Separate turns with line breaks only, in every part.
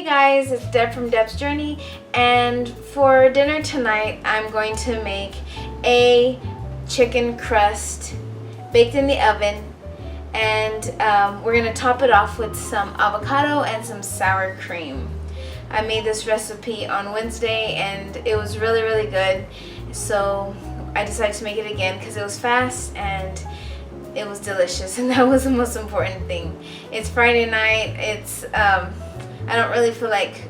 Hey guys, it's Deb from Deb's Journey, and for dinner tonight I'm going to make a chicken crust baked in the oven, and we're going to top it off with some avocado and some sour cream. I made this recipe on Wednesday and it was really good, so I decided to make it again because it was fast and it was delicious, and that was the most important thing. It's Friday night. I don't really feel like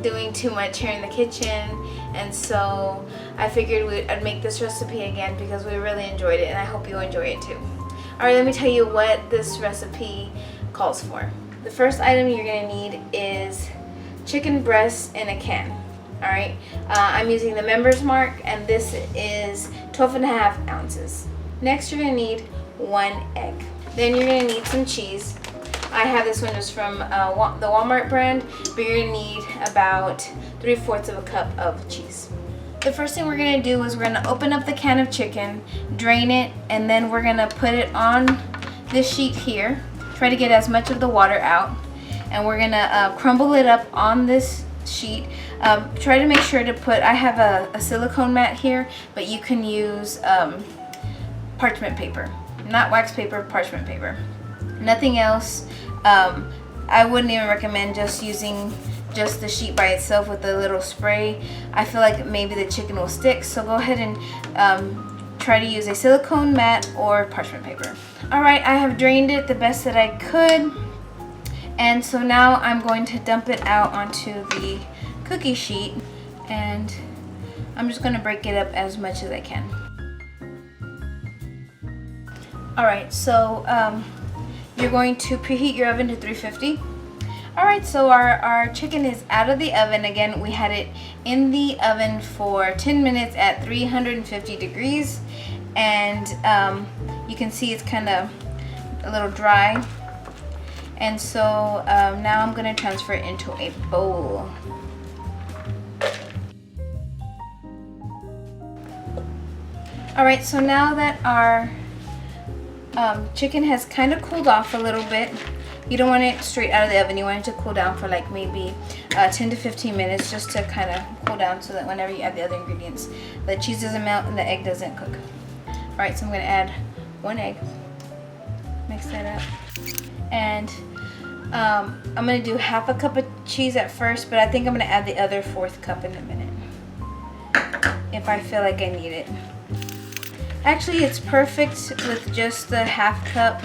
doing too much here in the kitchen, and so I figured I'd make this recipe again because we really enjoyed it, and I hope you enjoy it too. Alright, let me tell you what this recipe calls for. The first item you're going to need is chicken breast in a can. Alright, I'm using the Members Mark, and this is 12.5 ounces. Next, you're going to need 1 egg. Then you're going to need some cheese. I have this one just from the Walmart brand, but you're going to need about 3/4 of a cup of cheese. The first thing we're going to do is we're going to open up the can of chicken, drain it, and then we're going to put it on this sheet here. Try to get as much of the water out, and we're going to crumble it up on this sheet. Try to make sure to put, I have a silicone mat here, but you can use parchment paper. Not wax paper, parchment paper. Nothing else. I wouldn't even recommend just using just the sheet by itself with a little spray. I feel like maybe the chicken will stick, so go ahead and try to use a silicone mat or parchment paper. Alright, I have drained it the best that I could, and so now I'm going to dump it out onto the cookie sheet, and I'm just going to break it up as much as I can. Alright, so you're going to preheat your oven to 350. Alright, so our chicken is out of the oven. Again, we had it in the oven for 10 minutes at 350 degrees. And you can see it's kind of a little dry. And so now I'm going to transfer it into a bowl. Alright, so now that our chicken has kind of cooled off a little bit. You don't want it straight out of the oven. You want it to cool down for like maybe 10 to 15 minutes, just to kind of cool down so that whenever you add the other ingredients, the cheese doesn't melt and the egg doesn't cook. Alright, so I'm going to add 1 egg. Mix that up. And I'm going to do 1/2 cup of cheese at first, but I think I'm going to add the other 1/4 cup in a minute if I feel like I need it. Actually, it's perfect with just the 1/2 cup,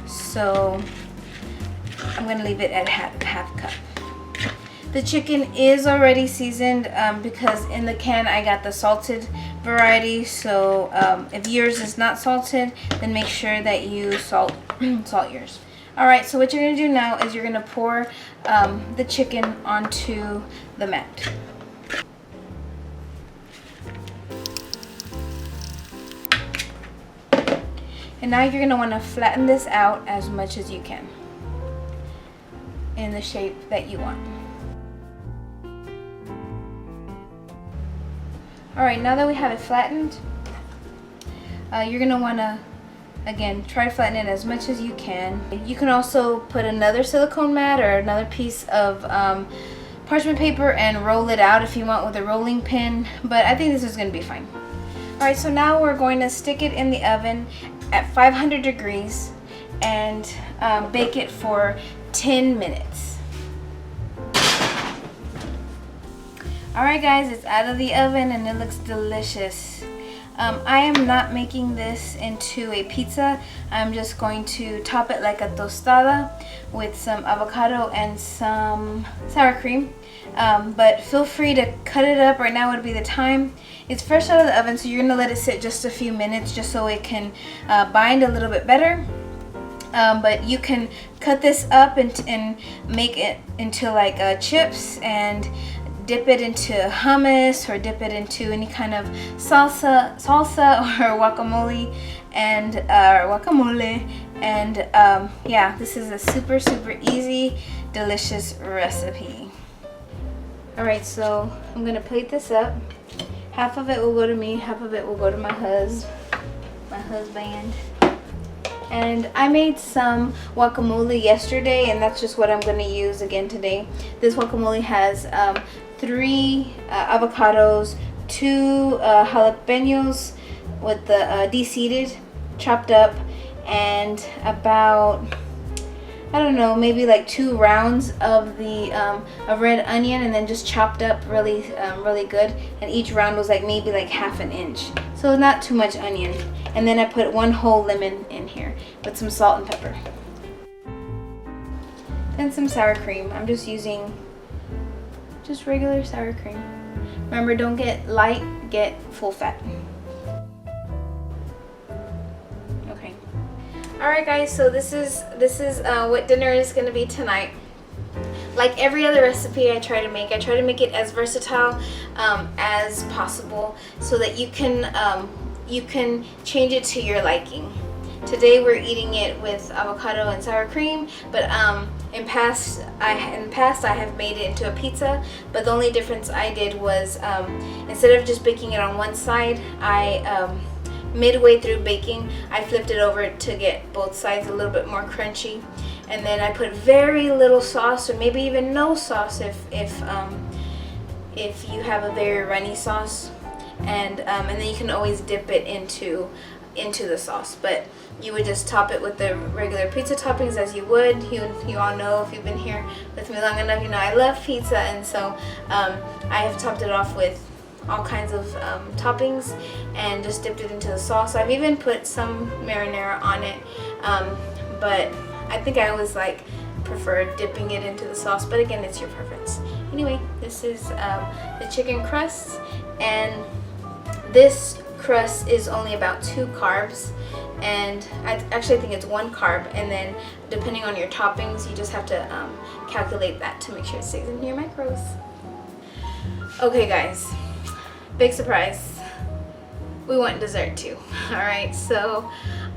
so I'm going to leave it at 1/2 cup. The chicken is already seasoned because in the can I got the salted variety, so if yours is not salted, then make sure that you salt yours. Alright, so what you're going to do now is you're going to pour the chicken onto the mat. And now you're going to want to flatten this out as much as you can in the shape that you want. Alright, now that we have it flattened, you're going to want to, again, try to flatten it as much as you can. You can also put another silicone mat or another piece of parchment paper and roll it out if you want with a rolling pin, but I think this is going to be fine. Alright, so now we're going to stick it in the oven at 500 degrees and bake it for 10 minutes. Alright guys, it's out of the oven and it looks delicious. I am not making this into a pizza. I'm just going to top it like a tostada with some avocado and some sour cream. But feel free to cut it up. Right now would be the time. It's fresh out of the oven, so you're going to let it sit just a few minutes just so it can bind a little bit better. But you can cut this up and make it into like chips and dip it into hummus or dip it into any kind of salsa or guacamole and yeah, this is a super easy, delicious recipe. Alright, so I'm gonna plate this up. 1/2 of it will go to me, 1/2 of it will go to my husband. And I made some guacamole yesterday, and that's just what I'm going to use again today. This guacamole has 3 avocados, 2 jalapenos with the de-seeded, chopped up, and about, I don't know, maybe like 2 rounds of the of red onion, and then just chopped up really really good. And each round was like maybe like ½ an inch, so not too much onion. And then I put 1 whole lemon in here with some salt and pepper. Then some sour cream. I'm just using just regular sour cream. Remember, don't get light, get full fat. Okay. Alright guys, so this is what dinner is going to be tonight. Like every other recipe I try to make it as versatile as possible, so that you can change it to your liking. Today we're eating it with avocado and sour cream, but in past I have made it into a pizza. But the only difference I did was instead of just baking it on one side, midway through baking, I flipped it over to get both sides a little bit more crunchy, and then I put very little sauce, or maybe even no sauce if you have a very runny sauce, and then you can always dip it into the sauce. But you would just top it with the regular pizza toppings as you would. You all know, if you've been here with me long enough, you know I love pizza, and so I have topped it off with all kinds of toppings and just dipped it into the sauce. I've even put some marinara on it, but I think I always prefer dipping it into the sauce, but again, it's your preference. Anyway, this is the chicken crust, and this crust is only about 2 carbs, and I actually think it's 1 carb, and then depending on your toppings, you just have to calculate that to make sure it stays in your macros. Okay guys, big surprise, we want dessert too. Alright, so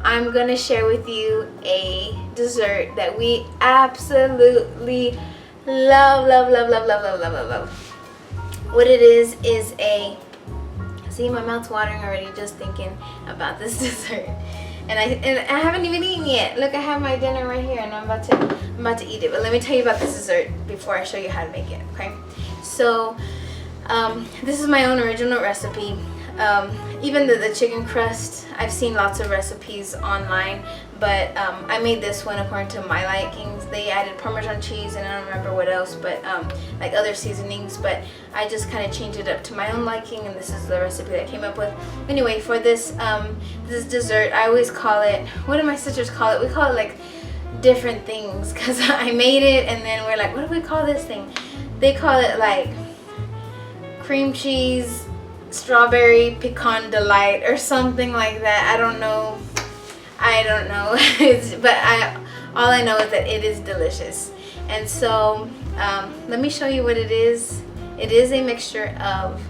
I'm gonna share with you a dessert that we absolutely love. What it is a, see, my mouth's watering already just thinking about this dessert. And I haven't even eaten yet. Look, I have my dinner right here, and I'm about to eat it. But let me tell you about this dessert before I show you how to make it, okay? So this is my own original recipe. Even the chicken crust, I've seen lots of recipes online, but I made this one according to my likings. They added Parmesan cheese, and I don't remember what else, but like other seasonings, but I just kind of changed it up to my own liking, and this is the recipe that I came up with. Anyway, for this this dessert, I always call it, what do my sisters call it? We call it like different things, because I made it and then we're like, what do we call this thing? They call it like cream cheese strawberry pecan delight or something like that. I don't know. But all I know is that it is delicious. And so let me show you what it is. It is a mixture of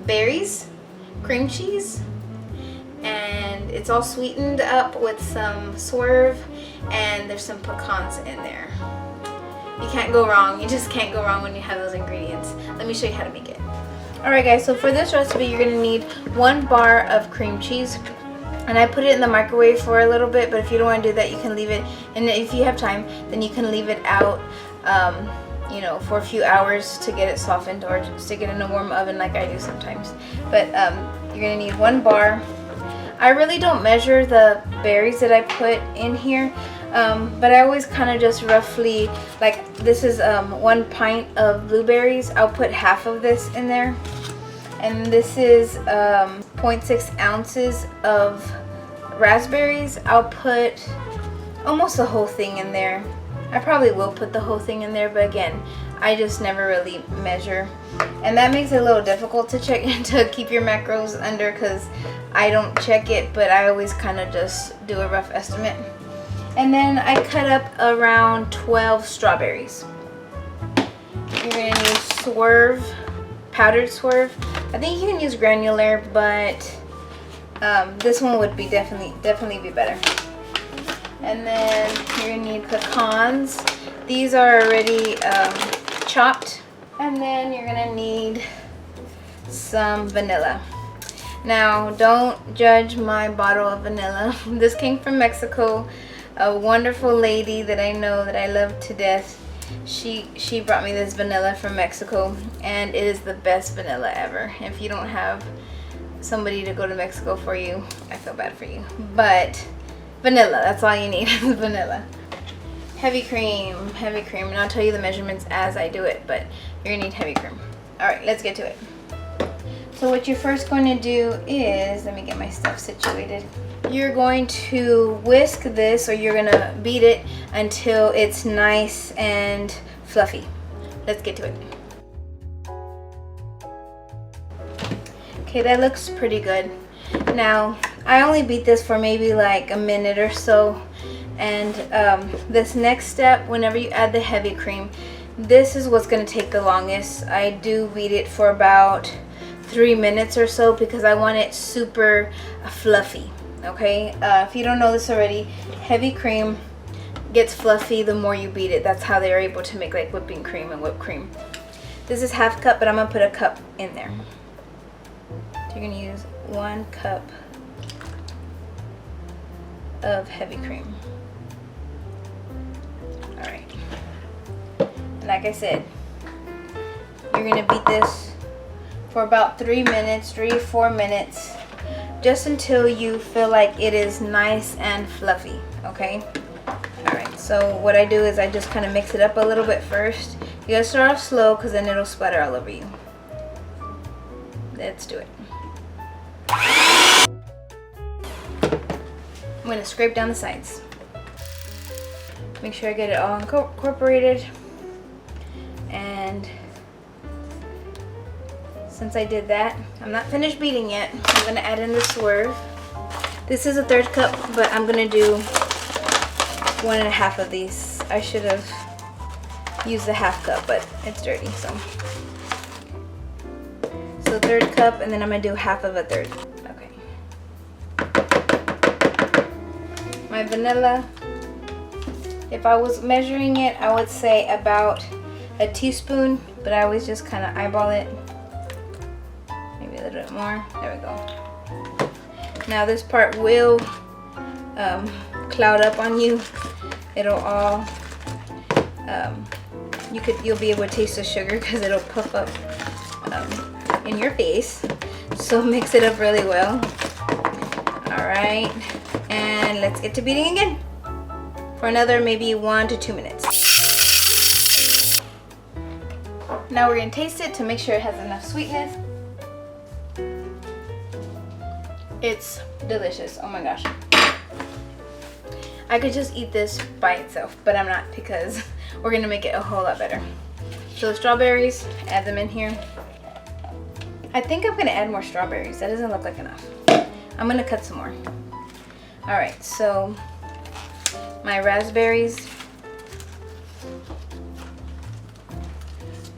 berries, cream cheese, and it's all sweetened up with some swerve, and there's some pecans in there. You can't go wrong. You just can't go wrong when you have those ingredients. Let me show you how to make it. Alright guys, so for this recipe you're going to need 1 bar of cream cheese, and I put it in the microwave for a little bit, but if you don't want to do that, you can leave it, and if you have time, then you can leave it out you know, for a few hours to get it softened, or stick it in a warm oven like I do sometimes. But you're going to need 1 bar. I really don't measure the berries that I put in here, but I always kind of just roughly, like this is 1 pint of blueberries. I'll put half of this in there, and this is 0.6 ounces of raspberries. I'll put almost the whole thing in there. I probably will put the whole thing in there, but again, I just never really measure, and that makes it a little difficult to check to keep your macros under, because I don't check it, but I always kind of just do a rough estimate. And then I cut up around 12 strawberries. You're going to use swerve, powdered swerve. I think you can use granular, but this one would be definitely be better. And then you're going to need pecans. These are already chopped. And then you're going to need some vanilla. Now, don't judge my bottle of vanilla. This came from Mexico. a wonderful lady that I know that I love to death, she brought me this vanilla from Mexico, and it is the best vanilla ever. If you don't have somebody to go to Mexico for you, I feel bad for you. But vanilla, that's all you need. Vanilla. Heavy cream, and I'll tell you the measurements as I do it, but you're gonna need heavy cream. All right, let's get to it. So what you're first going to do is, let me get my stuff situated. You're going to whisk this, or you're gonna beat it until it's nice and fluffy. Let's get to it. Okay, that looks pretty good. Now, I only beat this for maybe like a minute or so. And this next step, whenever you add the heavy cream, this is what's gonna take the longest. I do beat it for about 3 minutes or so because I want it super fluffy. Okay, if you don't know this already, heavy cream gets fluffy the more you beat it. That's how they are able to make like whipping cream and whipped cream. This is half cup, but I'm gonna put a cup in there. So you're gonna use 1 cup of heavy cream. All right, like I said, you're gonna beat this for about 3 minutes, 3-4 minutes, just until you feel like it is nice and fluffy. Okay. All right, so what I do is I just kind of mix it up a little bit first. You gotta start off slow because then it'll splatter all over you. Let's do it. I'm gonna scrape down the sides. Make sure I get it all incorporated. And since I did that, I'm not finished beating yet. I'm gonna add in the swerve. This is a 1/3 cup, but I'm gonna do 1.5 of these. I should have used the half cup, but it's dirty, so 1/3 cup, and then I'm gonna do half of a 1/3. Okay. My vanilla, if I was measuring it, I would say about a teaspoon, but I always just kind of eyeball it. Maybe a little bit more. There we go. Now this part will cloud up on you. It'll all you'll be able to taste the sugar because it'll puff up in your face. So mix it up really well. All right, and let's get to beating again for another maybe 1 to 2 minutes. Now we're gonna taste it to make sure it has enough sweetness. It's delicious. Oh my gosh. I could just eat this by itself, but I'm not because we're gonna make it a whole lot better. So the strawberries, add them in here. I think I'm gonna add more strawberries. That doesn't look like enough. I'm gonna cut some more. All right, so my raspberries.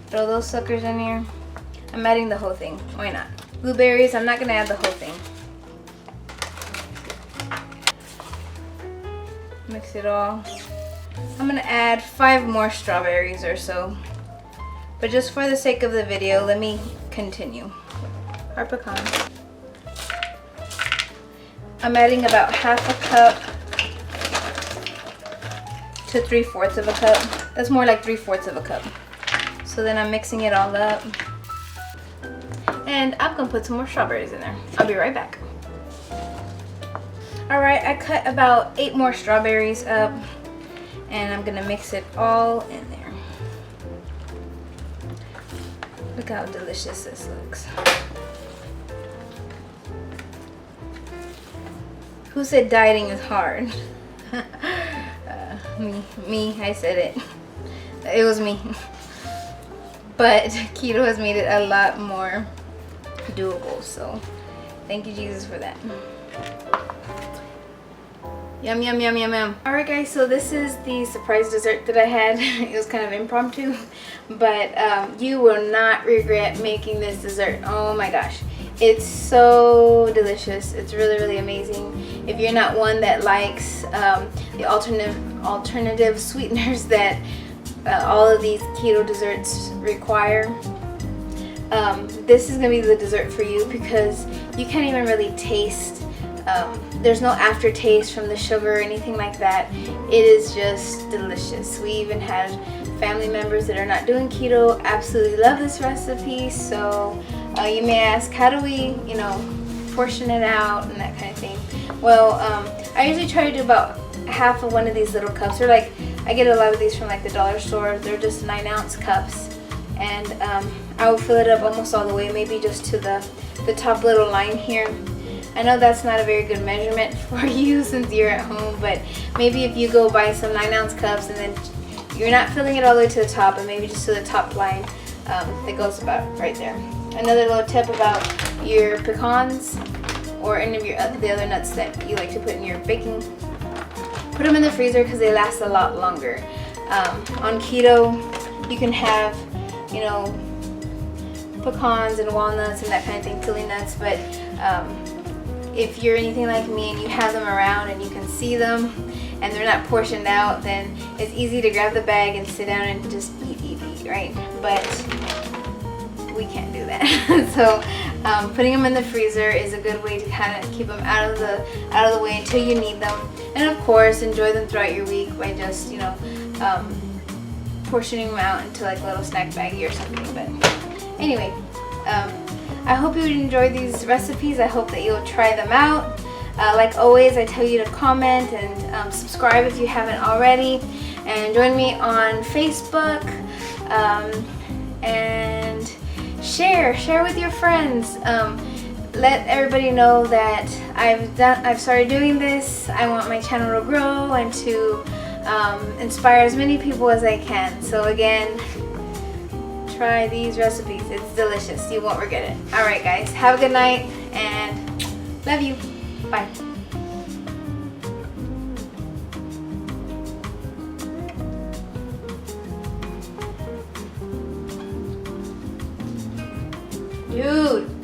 Throw those suckers in here. I'm adding the whole thing. Why not? Blueberries, I'm not gonna add the whole thing. Mix it all. I'm gonna add 5 more strawberries or so. But just for the sake of the video, let me continue. Our pecan. I'm adding about 1/2 cup to 3/4 of a cup. That's more like 3/4 of a cup. So then I'm mixing it all up. And I'm gonna put some more strawberries in there. I'll be right back. All right, I cut about 8 more strawberries up, and I'm gonna mix it all in there. Look how delicious this looks. Who said dieting is hard? Me, I said it. It was me. But keto has made it a lot more doable, so thank you, Jesus, for that. Yum, yum, yum, yum, yum. Alright guys, so this is the surprise dessert that I had. It was kind of impromptu, but you will not regret making this dessert. Oh my gosh. It's so delicious. It's really, really amazing. If you're not one that likes the alternative sweeteners that all of these keto desserts require, this is gonna be the dessert for you because you can't even really taste There's no aftertaste from the sugar or anything like that. It is just delicious. We even had family members that are not doing keto absolutely love this recipe. So you may ask, how do we, portion it out and that kind of thing? Well, I usually try to do about half of one of these little cups. They're like, I get a lot of these from like the dollar store. They're just 9-ounce cups, and I will fill it up almost all the way, maybe just to the top little line here. I know that's not a very good measurement for you since you're at home, but maybe if you go buy some 9-ounce cups and then you're not filling it all the way to the top, and maybe just to the top line, that goes about right there. Another little tip about your pecans or any of the other nuts that you like to put in your baking, put them in the freezer because they last a lot longer. On keto, you can have, pecans and walnuts and that kind of thing, pili nuts, but if you're anything like me and you have them around and you can see them and they're not portioned out, then it's easy to grab the bag and sit down and just eat, right? But we can't do that. So putting them in the freezer is a good way to kind of keep them out of the way until you need them. And of course, enjoy them throughout your week by just portioning them out into like a little snack baggie or something. But anyway, I hope you enjoyed these recipes. I hope that you'll try them out. Like always, I tell you to comment and subscribe if you haven't already, and join me on Facebook, and share with your friends. Let everybody know that I've started doing this. I want my channel to grow and to inspire as many people as I can. So again, try these recipes. It's delicious. You won't regret it. Alright guys, have a good night and love you. Bye. Dude.